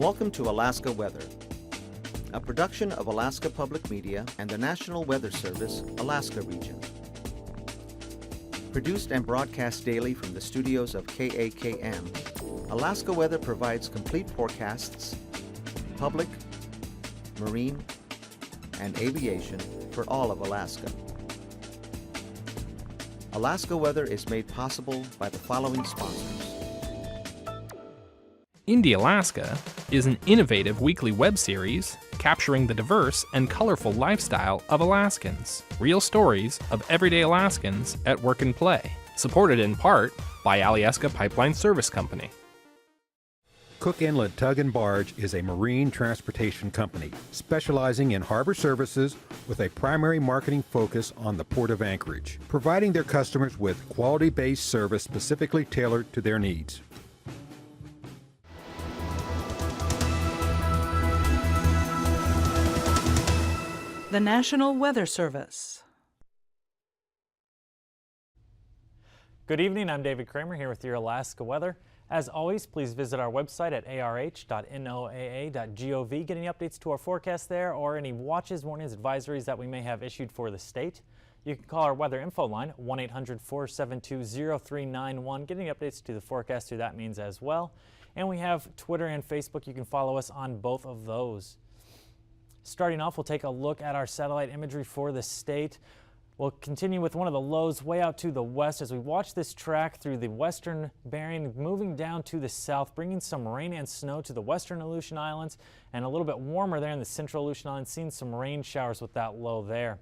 Welcome to Alaska Weather, a production of Alaska Public Media and the National Weather Service, Alaska Region. Produced and broadcast daily from the studios of KAKM, Alaska Weather provides complete forecasts, public, marine, and aviation for all of Alaska. Alaska Weather is made possible by the following sponsors. Indie Alaska is an innovative weekly web series capturing the diverse and colorful lifestyle of Alaskans. Real stories of everyday Alaskans at work and play. Supported in part by Alyeska Pipeline Service Company. Cook Inlet Tug and Barge is a marine transportation company specializing in harbor services with a primary marketing focus on the Port of Anchorage, providing their customers with quality-based service specifically tailored to their needs. The National Weather Service. Good evening, I'm David Kramer here with your Alaska weather. As always, please visit our website at arh.noaa.gov. Get any updates to our forecast there or any watches, warnings, advisories that we may have issued for the state. You can call our weather info line, 1-800-472-0391. Get any updates to the forecast through that means as well. And we have Twitter and Facebook. You can follow us on both of those. Starting off, we'll take a look at our satellite imagery for the state. We'll continue with one of the lows way out to the west as we watch this track through the western Bering, moving down to the south, bringing some rain and snow to the western Aleutian Islands, and a little bit warmer there in the central Aleutian Islands, seeing some rain showers with that low there.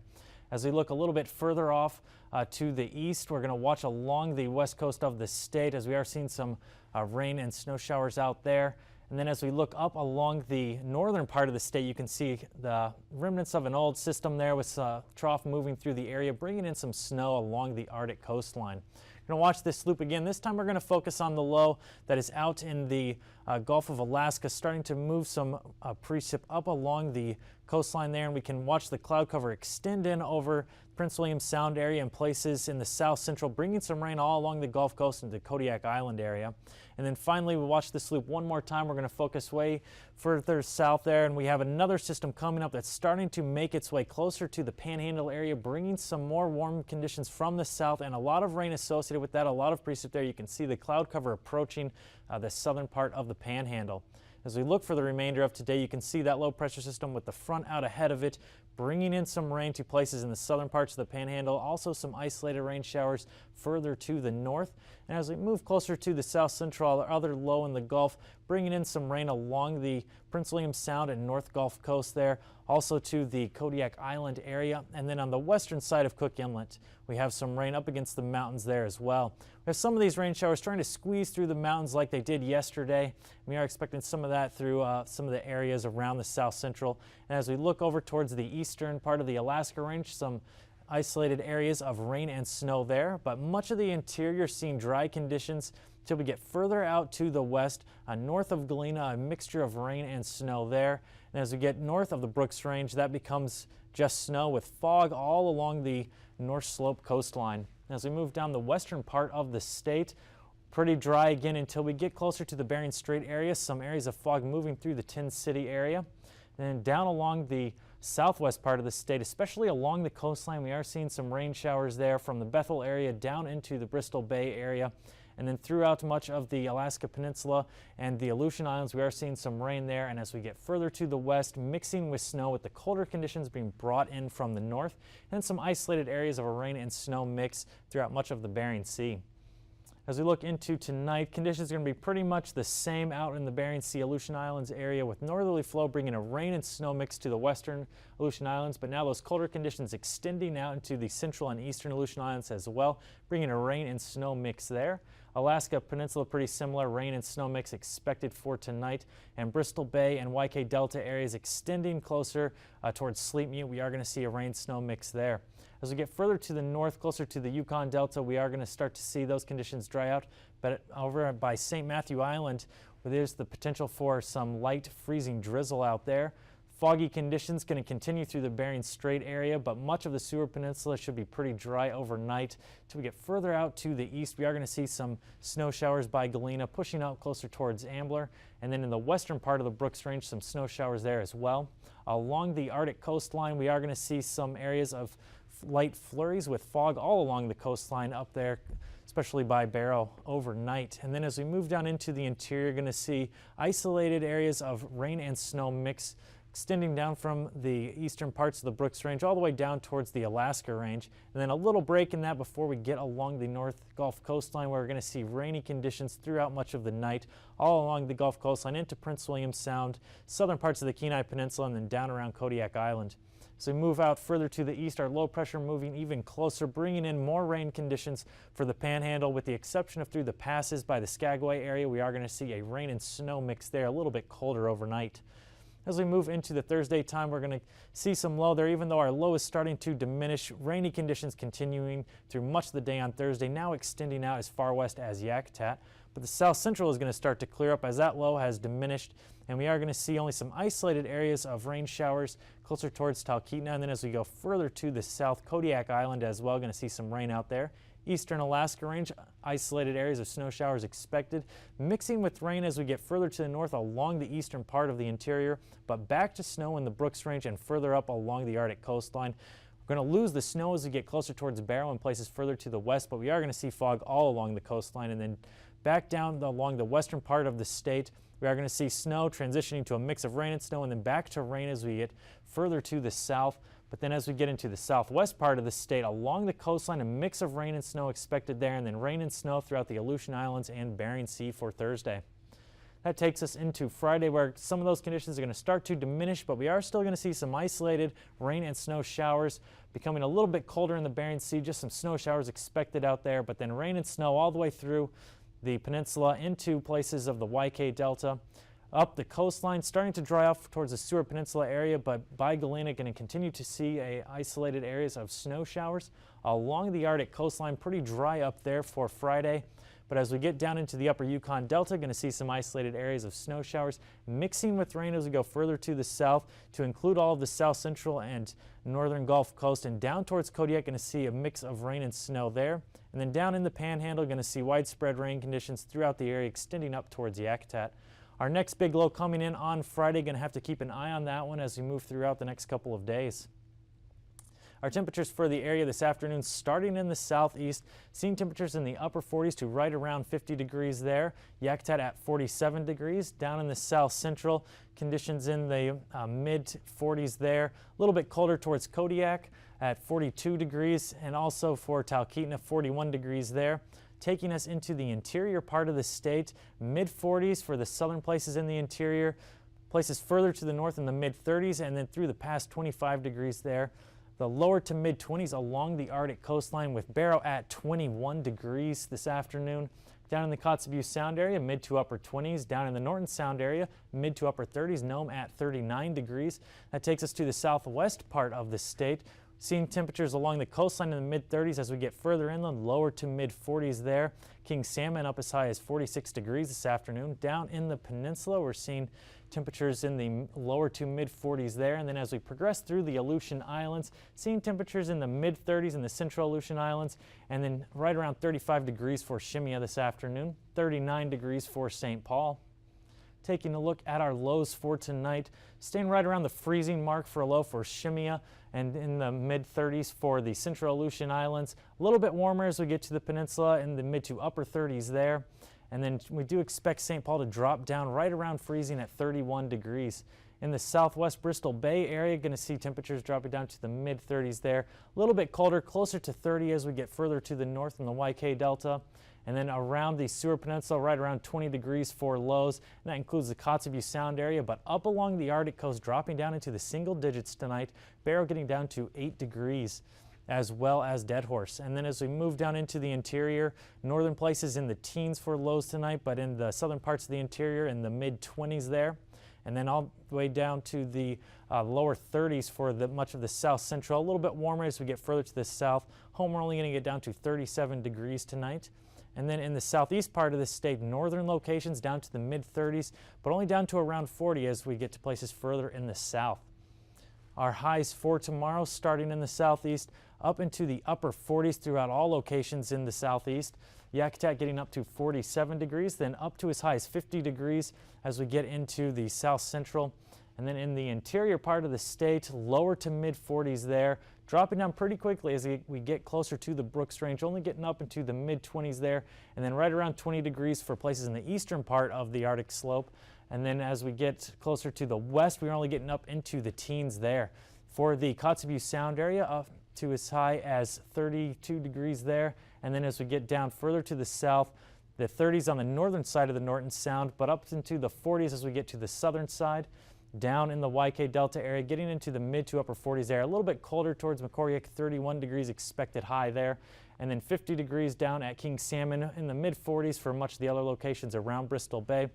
As we look a little bit further off to the east, we're going to watch along the west coast of the state as we are seeing some rain and snow showers out there. And then as we look up along the northern part of the state, you can see the remnants of an old system there with a trough moving through the area, bringing in some snow along the Arctic coastline. We're going to watch this loop again. This time we're going to focus on the low that is out in the Gulf of Alaska, starting to move some precip up along the coastline there, and we can watch the cloud cover extend in over Prince William Sound area and places in the south central, bringing some rain all along the Gulf Coast into the Kodiak Island area. And then finally, we'll watch this loop one more time. We're going to focus way further south there, and we have another system coming up that's starting to make its way closer to the Panhandle area, bringing some more warm conditions from the south and a lot of rain associated with that, a lot of precip there. You can see the cloud cover approaching the southern part of the Panhandle. As we look for the remainder of today, you can see that low pressure system with the front out ahead of it, bringing in some rain to places in the southern parts of the Panhandle, also some isolated rain showers further to the north. And as we move closer to the south central, our other low in the Gulf, bringing in some rain along the Prince William Sound and North Gulf Coast there, also to the Kodiak Island area. And then on the western side of Cook Inlet, we have some rain up against the mountains there as well. We have some of these rain showers trying to squeeze through the mountains like they did yesterday. We are expecting some of that through some of the areas around the south central. And as we look over towards the eastern part of the Alaska Range, some isolated areas of rain and snow there, but much of the interior seeing dry conditions till we get further out to the west, north of Galena, a mixture of rain and snow there. And as we get north of the Brooks Range, that becomes just snow with fog all along the North Slope coastline. As we move down the western part of the state, pretty dry again until we get closer to the Bering Strait area, some areas of fog moving through the Tin City area. And then down along the southwest part of the state, especially along the coastline, we are seeing some rain showers there from the Bethel area down into the Bristol Bay area. And then throughout much of the Alaska Peninsula and the Aleutian Islands, we are seeing some rain there. And as we get further to the west, mixing with snow with the colder conditions being brought in from the north, and some isolated areas of a rain and snow mix throughout much of the Bering Sea. As we look into tonight, conditions are going to be pretty much the same out in the Bering Sea Aleutian Islands area, with northerly flow bringing a rain and snow mix to the western Aleutian Islands, but now those colder conditions extending out into the central and eastern Aleutian Islands as well, bringing a rain and snow mix there. Alaska Peninsula pretty similar, rain and snow mix expected for tonight, and Bristol Bay and YK Delta areas extending closer towards Sleep Mute. We are going to see a rain snow mix there. As we get further to the north, closer to the Yukon Delta, we are going to start to see those conditions dry out. But over by St. Matthew Island, where there's the potential for some light freezing drizzle out there. Foggy conditions going to continue through the Bering Strait area, but much of the Seward Peninsula should be pretty dry overnight. Until we get further out to the east, we are going to see some snow showers by Galena, pushing out closer towards Ambler. And then in the western part of the Brooks Range, some snow showers there as well. Along the Arctic coastline, we are going to see some areas of light flurries with fog all along the coastline up there, especially by Barrow overnight. And then as we move down into the interior, you're going to see isolated areas of rain and snow mix extending down from the eastern parts of the Brooks Range all the way down towards the Alaska Range. And then a little break in that before we get along the North Gulf coastline, where we're going to see rainy conditions throughout much of the night all along the Gulf coastline into Prince William Sound, southern parts of the Kenai Peninsula, and then down around Kodiak Island. As we move out further to the east, our low pressure moving even closer, bringing in more rain conditions for the Panhandle. With the exception of through the passes by the Skagway area, we are going to see a rain and snow mix there, a little bit colder overnight. As we move into the Thursday time, we're going to see some low there, even though our low is starting to diminish. Rainy conditions continuing through much of the day on Thursday, now extending out as far west as Yakutat. But the south central is going to start to clear up as that low has diminished, and we are going to see only some isolated areas of rain showers closer towards Talkeetna. And then as we go further to the south, Kodiak Island as well, going to see some rain out there. Eastern Alaska Range, isolated areas of snow showers expected, mixing with rain as we get further to the north along the eastern part of the interior, but back to snow in the Brooks Range and further up along the Arctic coastline. We're going to lose the snow as we get closer towards Barrow and places further to the west, but we are going to see fog all along the coastline. And then back down along the western part of the state, we are going to see snow transitioning to a mix of rain and snow, and then back to rain as we get further to the south. But then as we get into the southwest part of the state, along the coastline, a mix of rain and snow expected there, and then rain and snow throughout the Aleutian Islands and Bering Sea for Thursday. That takes us into Friday, where some of those conditions are going to start to diminish, but we are still going to see some isolated rain and snow showers, becoming a little bit colder in the Bering Sea, just some snow showers expected out there, but then rain and snow all the way through the peninsula into places of the YK Delta. Up the coastline, starting to dry off towards the Seward Peninsula area, but by Galena going to continue to see isolated areas of snow showers. Along the Arctic coastline, pretty dry up there for Friday. But as we get down into the upper Yukon Delta, going to see some isolated areas of snow showers, mixing with rain as we go further to the south to include all of the south central and northern Gulf Coast, and down towards Kodiak, going to see a mix of rain and snow there. And then down in the Panhandle, going to see widespread rain conditions throughout the area, extending up towards Yakutat. Our next big low coming in on Friday, going to have to keep an eye on that one as we move throughout the next couple of days. Our temperatures for the area this afternoon, starting in the southeast, seeing temperatures in the upper 40s to right around 50 degrees there. Yakutat at 47 degrees. Down in the south central, conditions in the mid 40s there. A little bit colder towards Kodiak at 42 degrees, and also for Talkeetna, 41 degrees there. Taking us into the interior part of the state, mid 40s for the southern places in the interior, places further to the north in the mid 30s, and then through the past 25 degrees there. The lower to mid 20s along the Arctic coastline, with Barrow at 21 degrees this afternoon. Down in the Kotzebue Sound area, mid to upper 20s. Down in the Norton Sound area, mid to upper 30s. Nome at 39 degrees. That takes us to the southwest part of the state. Seeing temperatures along the coastline in the mid 30s as we get further inland, lower to mid 40s there. King Salmon up as high as 46 degrees this afternoon. Down in the peninsula, we're seeing temperatures in the lower to mid 40s there. And then as we progress through the Aleutian Islands, seeing temperatures in the mid 30s in the central Aleutian Islands, and then right around 35 degrees for Shemya this afternoon, 39 degrees for St. Paul. Taking a look at our lows for tonight, staying right around the freezing mark for a low for Shemya, and in the mid 30s for the central Aleutian Islands. A little bit warmer as we get to the peninsula, in the mid to upper 30s there. And then we do expect St. Paul to drop down right around freezing at 31 degrees. In the southwest Bristol Bay area, going to see temperatures dropping down to the mid 30s there. A little bit colder, closer to 30 as we get further to the north in the YK Delta. And then around the Seward Peninsula, right around 20 degrees for lows. And that includes the Kotzebue Sound area, but up along the Arctic coast, dropping down into the single digits tonight. Barrow getting down to 8 degrees, as well as Deadhorse. And then as we move down into the interior, northern places in the teens for lows tonight, but in the southern parts of the interior in the mid 20s there. And then all the way down to the lower 30s for much of the south central. A little bit warmer as we get further to the south. Home, we're only going to get down to 37 degrees tonight. And then in the southeast part of the state, northern locations down to the mid 30s, but only down to around 40 as we get to places further in the south. our highs for tomorrow, starting in the southeast, up into the upper 40s throughout all locations in the southeast. Yakutat getting up to 47 degrees, then up to as high as 50 degrees as we get into the south central. And then in the interior part of the state, lower to mid 40s there, dropping down pretty quickly as we get closer to the Brooks Range, only getting up into the mid 20s there, and then right around 20 degrees for places in the eastern part of the Arctic slope. And then as we get closer to the west, we're only getting up into the teens there. For the Kotzebue Sound area, up to as high as 32 degrees there. And then as we get down further to the south, the 30s on the northern side of the Norton Sound, but up into the 40s as we get to the southern side. Down in the YK Delta area, getting into the mid to upper 40s there. A little bit colder towards Macoriac, 31 degrees expected high there. And then 50 degrees down at King Salmon, in the mid 40s for much of the other locations around Bristol Bay.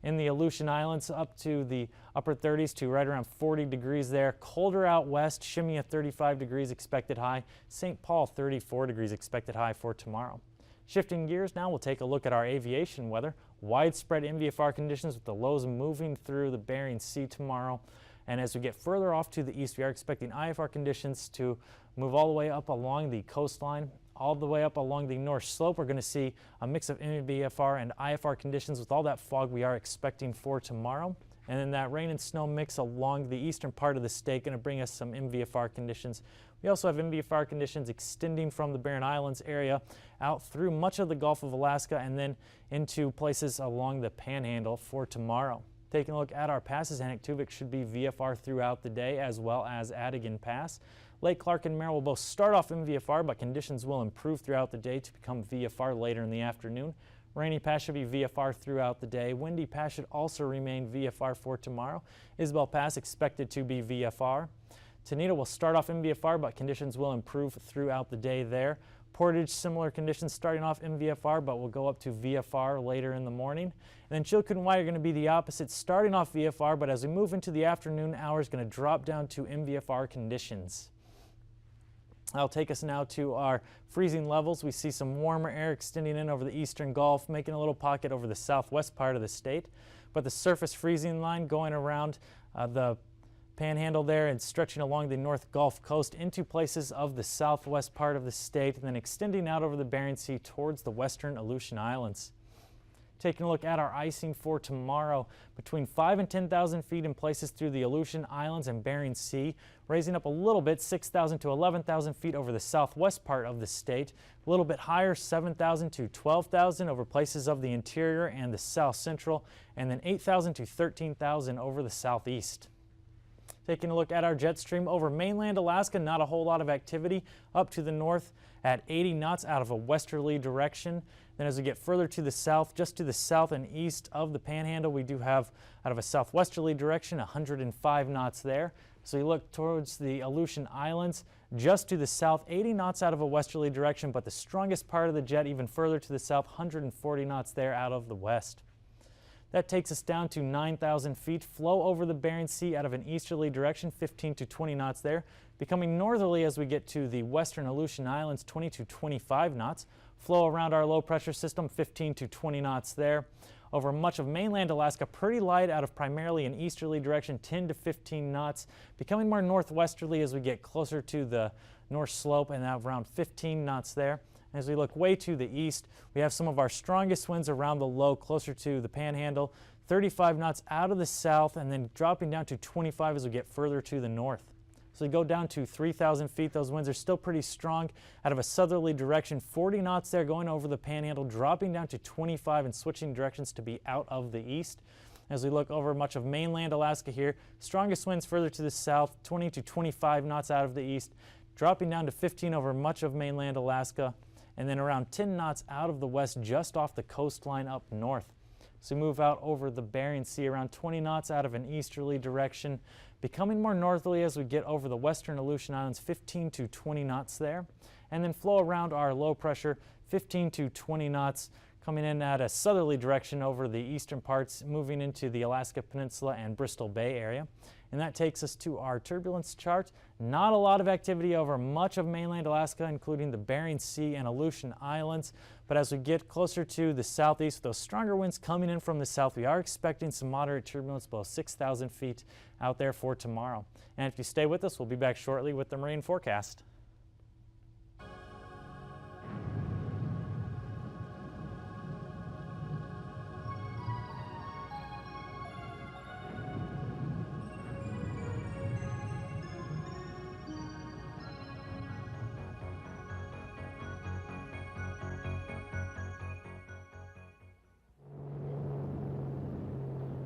In the Aleutian Islands, up to the upper 30s to right around 40 degrees there. Colder out west, Shimei 35 degrees expected high. St. Paul 34 degrees expected high for tomorrow. Shifting gears now, we'll take a look at our aviation weather. Widespread MVFR conditions with the lows moving through the Bering Sea tomorrow. And as we get further off to the east, we are expecting IFR conditions to move all the way up along the coastline. All the way up along the north slope, we're going to see a mix of MVFR and IFR conditions with all that fog we are expecting for tomorrow. And then that rain and snow mix along the eastern part of the state going to bring us some MVFR conditions. We also have MVFR conditions extending from the Barren Islands area out through much of the Gulf of Alaska and then into places along the Panhandle for tomorrow. Taking a look at our passes, Anaktuvik should be VFR throughout the day, as well as Adigan Pass. Lake Clark and Merrill will both start off MVFR, but conditions will improve throughout the day to become VFR later in the afternoon. Rainy Pass should be VFR throughout the day. Windy Pass should also remain VFR for tomorrow. Isabel Pass expected to be VFR. Tenita will start off MVFR, but conditions will improve throughout the day there. Portage, similar conditions starting off MVFR, but will go up to VFR later in the morning. And then Chilcoot and White are going to be the opposite, starting off VFR, but as we move into the afternoon hours, going to drop down to MVFR conditions. That'll take us now to our freezing levels. We see some warmer air extending in over the eastern Gulf, making a little pocket over the southwest part of the state. But the surface freezing line going around the Panhandle there and stretching along the North Gulf Coast into places of the southwest part of the state, and then extending out over the Bering Sea towards the western Aleutian Islands. Taking a look at our icing for tomorrow, between 5,000 and 10,000 feet in places through the Aleutian Islands and Bering Sea, raising up a little bit, 6,000 to 11,000 feet over the southwest part of the state, a little bit higher, 7,000 to 12,000 over places of the interior and the south central, and then 8,000 to 13,000 over the southeast. Taking a look at our jet stream over mainland Alaska, not a whole lot of activity up to the north at 80 knots out of a westerly direction. Then as we get further to the south, just to the south and east of the Panhandle, we do have out of a southwesterly direction 105 knots there. So you look towards the Aleutian Islands, just to the south, 80 knots out of a westerly direction, but the strongest part of the jet even further to the south, 140 knots there out of the west. That takes us down to 9,000 feet. Flow over the Bering Sea out of an easterly direction, 15 to 20 knots there. Becoming northerly as we get to the western Aleutian Islands, 20 to 25 knots. Flow around our low pressure system, 15 to 20 knots there. Over much of mainland Alaska, pretty light out of primarily an easterly direction, 10 to 15 knots. Becoming more northwesterly as we get closer to the North Slope, and around 15 knots there. As we look way to the east, we have some of our strongest winds around the low, closer to the Panhandle, 35 knots out of the south, and then dropping down to 25 as we get further to the north. So we go down to 3,000 feet. Those winds are still pretty strong out of a southerly direction, 40 knots there going over the Panhandle, dropping down to 25 and switching directions to be out of the east. As we look over much of mainland Alaska here, strongest winds further to the south, 20 to 25 knots out of the east, dropping down to 15 over much of mainland Alaska, and then around 10 knots out of the west just off the coastline up north. So we move out over the Bering Sea, around 20 knots out of an easterly direction, becoming more northerly as we get over the western Aleutian Islands, 15 to 20 knots there, and then flow around our low pressure, 15 to 20 knots, coming in at a southerly direction over the eastern parts, moving into the Alaska Peninsula and Bristol Bay area. And that takes us to our turbulence chart. Not a lot of activity over much of mainland Alaska, including the Bering Sea and Aleutian Islands, But as we get closer to the southeast, those stronger winds coming in from the south, we are expecting some moderate turbulence below 6,000 feet out there for tomorrow. And if you stay with us, we'll be back shortly with the marine forecast.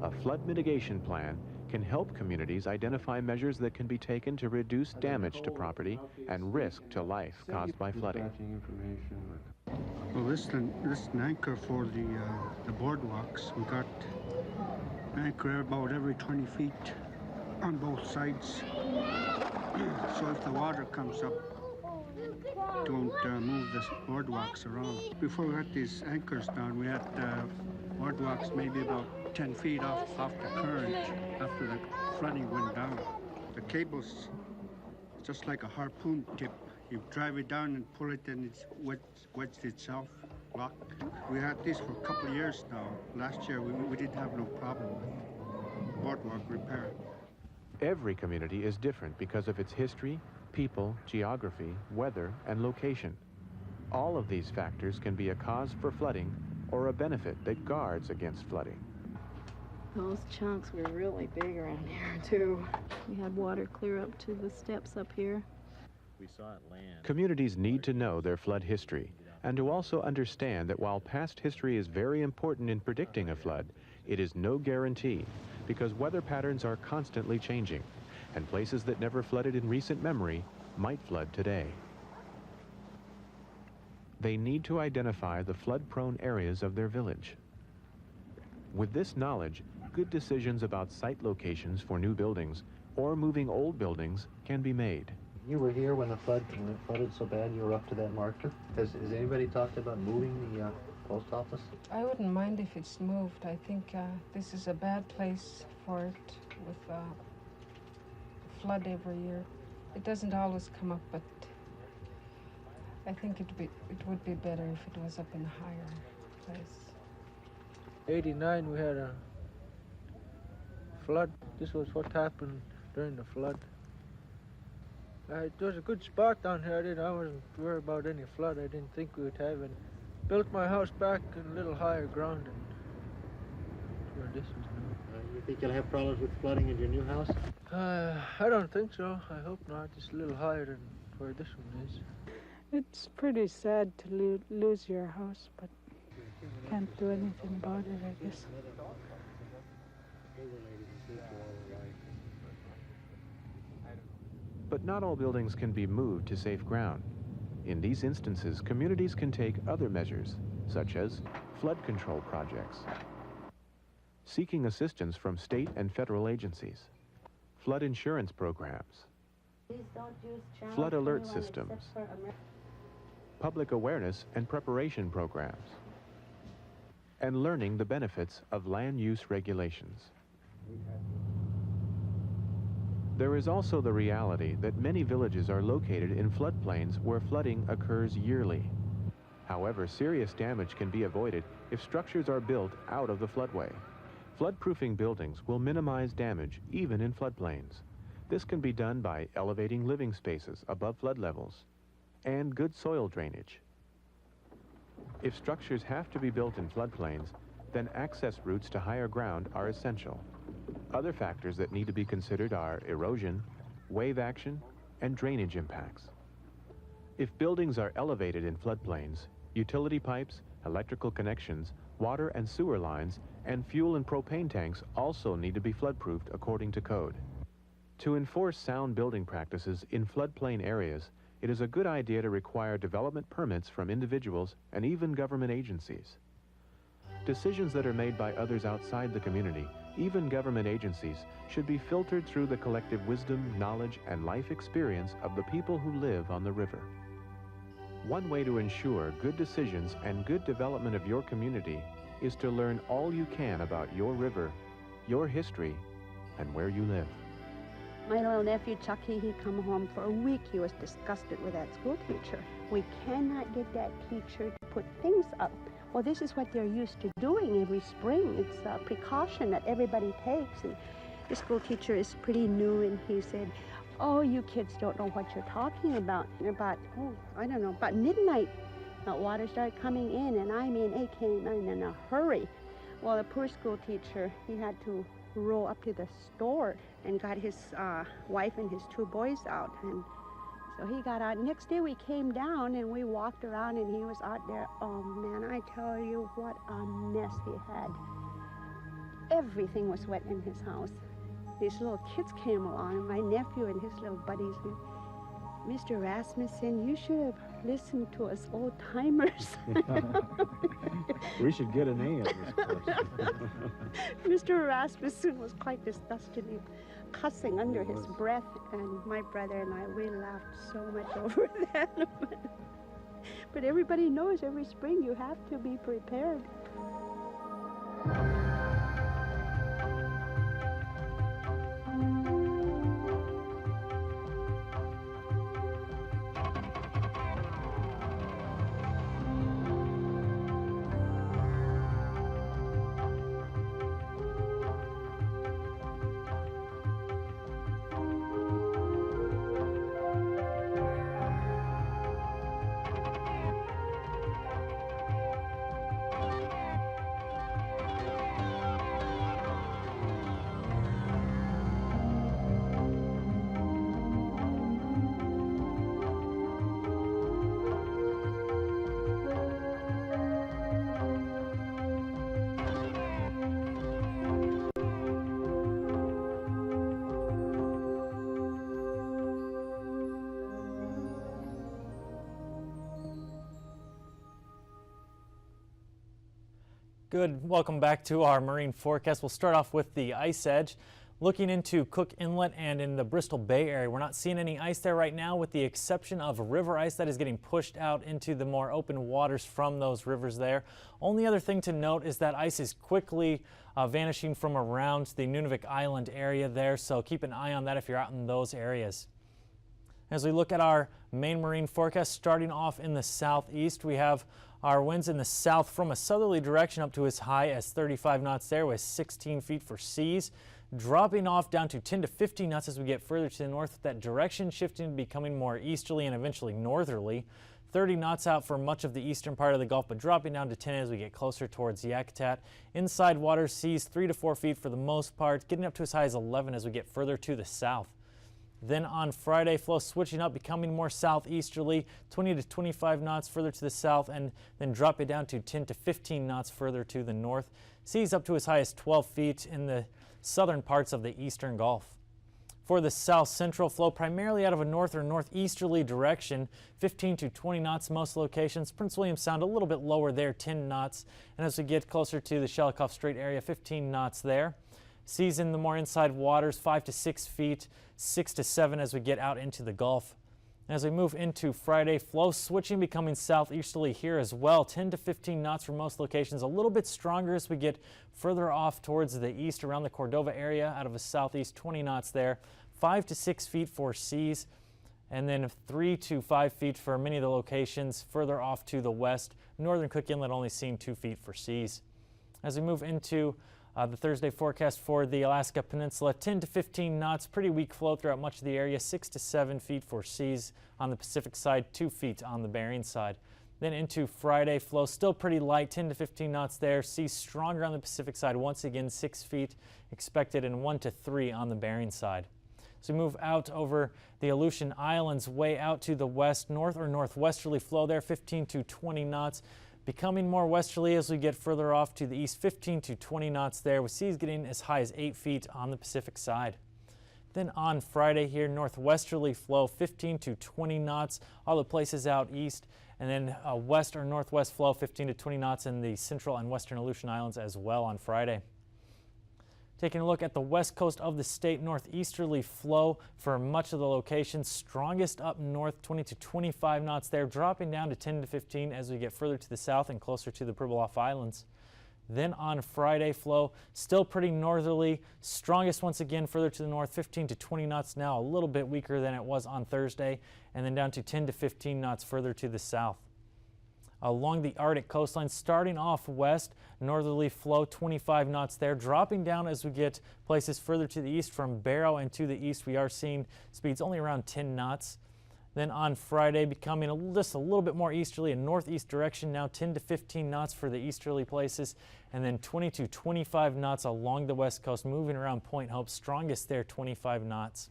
A flood mitigation plan can help communities identify measures that can be taken to reduce damage to property and risk to life caused by flooding. Well, this is an anchor for the boardwalks. We got an anchor about every 20 feet on both sides. So if the water comes up, don't move the boardwalks around. Before we had these anchors down, we had boardwalks maybe about 10 feet off the current after the flooding went down. The cable's just like a harpoon tip. You drive it down and pull it and it's wedged itself, locked. We had this for a couple of years now. Last year we didn't have no problem with boardwalk repair. Every community is different because of its history, people, geography, weather, and location. All of these factors can be a cause for flooding or a benefit that guards against flooding. Those chunks were really big around here too. We had water clear up to the steps up here. We saw it land. Communities need to know their flood history and to also understand that while past history is very important in predicting a flood, it is no guarantee because weather patterns are constantly changing and places that never flooded in recent memory might flood today. They need to identify the flood-prone areas of their village. With this knowledge, good decisions about site locations for new buildings or moving old buildings can be made. You were here when it flooded so bad you were up to that marker. Has anybody talked about moving the post office? I wouldn't mind if it's moved. I think this is a bad place for it with flood every year. It doesn't always come up, but I think it would be better if it was up in a higher place. 89 we had a flood. This was what happened during the flood. It was a good spot down here. I wasn't worried about any flood. I didn't think we would have it. Built my house back in a little higher ground and where this is now. You think you'll have problems with flooding in your new house? I don't think so. I hope not. It's a little higher than where this one is. It's pretty sad to lose your house, but can't do anything about it, I guess. But not all buildings can be moved to safe ground. In these instances, communities can take other measures, such as flood control projects, seeking assistance from state and federal agencies, flood insurance programs, flood alert systems, public awareness and preparation programs, and learning the benefits of land use regulations. There is also the reality that many villages are located in floodplains where flooding occurs yearly. However, serious damage can be avoided if structures are built out of the floodway. Floodproofing buildings will minimize damage even in floodplains. This can be done by elevating living spaces above flood levels and good soil drainage. If structures have to be built in floodplains, then access routes to higher ground are essential. Other factors that need to be considered are erosion, wave action, and drainage impacts. If buildings are elevated in floodplains, utility pipes, electrical connections, water and sewer lines, and fuel and propane tanks also need to be floodproofed according to code. To enforce sound building practices in floodplain areas, it is a good idea to require development permits from individuals and even government agencies. Decisions that are made by others outside the community, even government agencies, should be filtered through the collective wisdom, knowledge, and life experience of the people who live on the river. One way to ensure good decisions and good development of your community is to learn all you can about your river, your history, and where you live. My little nephew Chucky, he come home for a week. He was disgusted with that school teacher. We cannot get that teacher to put things up. Well, this is what they're used to doing every spring. It's a precaution that everybody takes. And the school teacher is pretty new, and he said, oh, you kids don't know what you're talking about. About, oh, I don't know, about midnight, water started coming in, and I mean, it came in a hurry. Well, the poor school teacher, he had to roll up to the store and got his wife and his 2 boys out. And so he got out. Next day we came down and we walked around and he was out there. Oh man, I tell you what a mess he had. Everything was wet in his house. These little kids came along, my nephew and his little buddies. And, Mr. Rasmussen, you should have listened to us old timers. We should get a name of this course. Mr. Rasmussen was quite disgusted, cussing under his breath, and my brother and I, we laughed so much over that. But everybody knows every spring you have to be prepared. Good. Welcome back to our marine forecast. We'll start off with the ice edge. Looking into Cook Inlet and in the Bristol Bay area, we're not seeing any ice there right now with the exception of river ice that is getting pushed out into the more open waters from those rivers there. Only other thing to note is that ice is quickly vanishing from around the Nunavik Island area there, so keep an eye on that if you're out in those areas. As we look at our main marine forecast, starting off in the southeast, we have our winds in the south from a southerly direction up to as high as 35 knots there with 16 feet for seas, dropping off down to 10 to 15 knots as we get further to the north, with that direction shifting, becoming more easterly and eventually northerly. 30 knots out for much of the eastern part of the Gulf, but dropping down to 10 as we get closer towards Yakutat. Inside waters, seas 3 to 4 feet for the most part, getting up to as high as 11 as we get further to the south. Then on Friday, flow switching up, becoming more southeasterly, 20 to 25 knots further to the south, and then drop it down to 10 to 15 knots further to the north. Seas up to as high as 12 feet in the southern parts of the eastern Gulf. For the south central, flow primarily out of a north or northeasterly direction, 15 to 20 knots most locations. Prince William Sound a little bit lower there, 10 knots. And as we get closer to the Shelikof Strait area, 15 knots there. Seas in the more inside waters, 5 to 6 feet, 6 to 7 as we get out into the Gulf. As we move into Friday, flow switching, becoming southeasterly here as well, 10 to 15 knots for most locations, a little bit stronger as we get further off towards the east around the Cordova area, out of a southeast, 20 knots there, 5 to 6 feet for seas, and then 3 to 5 feet for many of the locations further off to the west. Northern Cook Inlet only seeing 2 feet for seas. As we move into the Thursday forecast for the Alaska Peninsula, 10 to 15 knots, pretty weak flow throughout much of the area, 6 to 7 feet for seas on the Pacific side, 2 feet on the Bering side. Then into Friday, flow still pretty light, 10 to 15 knots there, seas stronger on the Pacific side, once again 6 feet expected, and 1 to 3 on the Bering side. So we move out over the Aleutian Islands, way out to the west, north or northwesterly flow there, 15 to 20 knots. Becoming more westerly as we get further off to the east, 15 to 20 knots there, with seas getting as high as 8 feet on the Pacific side. Then on Friday here, northwesterly flow, 15 to 20 knots, all the places out east, and then west or northwest flow, 15 to 20 knots in the central and western Aleutian Islands as well on Friday. Taking a look at the west coast of the state, northeasterly flow for much of the locations, strongest up north, 20 to 25 knots there, dropping down to 10 to 15 as we get further to the south and closer to the Pribilof Islands. Then on Friday, flow still pretty northerly, strongest once again further to the north, 15 to 20 knots now, a little bit weaker than it was on Thursday, and then down to 10 to 15 knots further to the south. Along the Arctic coastline, starting off west, northerly flow 25 knots there, dropping down as we get places further to the east. From Barrow and to the east, we are seeing speeds only around 10 knots. Then on Friday, becoming just a little bit more easterly, a northeast direction now, 10 to 15 knots for the easterly places, and then 20 to 25 knots along the west coast, moving around Point Hope, strongest there, 25 knots.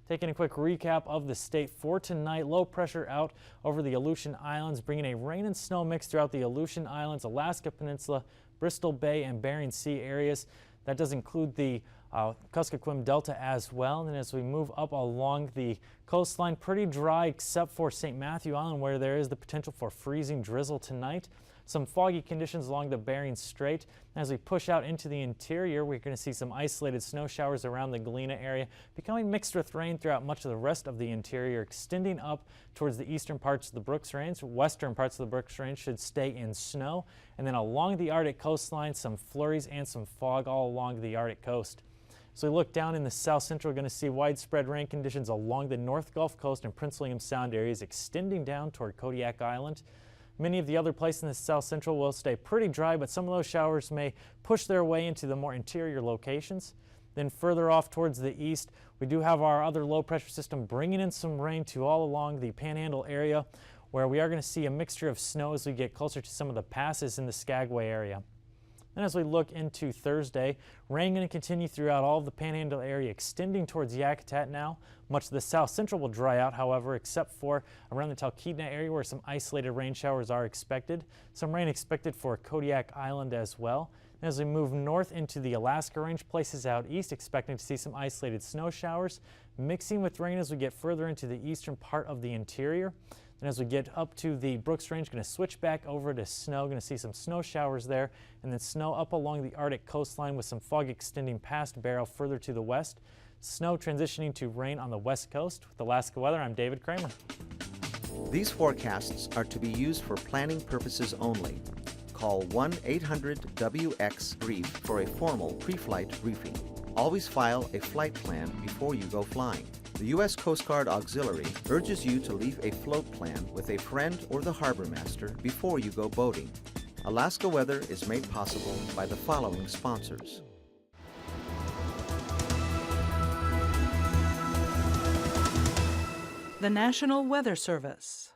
Taking a quick recap of the state for tonight, low pressure out over the Aleutian Islands, bringing a rain and snow mix throughout the Aleutian Islands, Alaska Peninsula, Bristol Bay, and Bering Sea areas. That does include the Kuskokwim Delta as well. And then as we move up along the coastline, pretty dry except for St. Matthew Island, where there is the potential for freezing drizzle tonight. Some foggy conditions along the Bering Strait. As we push out into the interior, we're going to see some isolated snow showers around the Galena area, becoming mixed with rain throughout much of the rest of the interior, extending up towards the eastern parts of the Brooks Range. Western parts of the Brooks Range should stay in snow. And then along the Arctic coastline, some flurries and some fog all along the Arctic coast. So we look down in the south central, we're going to see widespread rain conditions along the North Gulf Coast and Prince William Sound areas, extending down toward Kodiak Island. Many of the other places in the south central will stay pretty dry, but some of those showers may push their way into the more interior locations. Then further off towards the east, we do have our other low pressure system bringing in some rain to all along the Panhandle area, where we are going to see a mixture of snow as we get closer to some of the passes in the Skagway area. And as we look into Thursday, rain going to continue throughout all of the Panhandle area, extending towards Yakutat now. Much of the south central will dry out, however, except for around the Talkeetna area where some isolated rain showers are expected. Some rain expected for Kodiak Island as well. And as we move north into the Alaska Range, places out east, expecting to see some isolated snow showers, mixing with rain as we get further into the eastern part of the interior. And as we get up to the Brooks Range, going to switch back over to snow. Going to see some snow showers there, and then snow up along the Arctic coastline with some fog extending past Barrow further to the west. Snow transitioning to rain on the west coast. With Alaska Weather, I'm David Kramer. These forecasts are to be used for planning purposes only. Call 1-800-WX-BRIEF for a formal pre-flight briefing. Always file a flight plan before you go flying. The U.S. Coast Guard Auxiliary urges you to leave a float plan with a friend or the harbor master before you go boating. Alaska Weather is made possible by the following sponsors. The National Weather Service.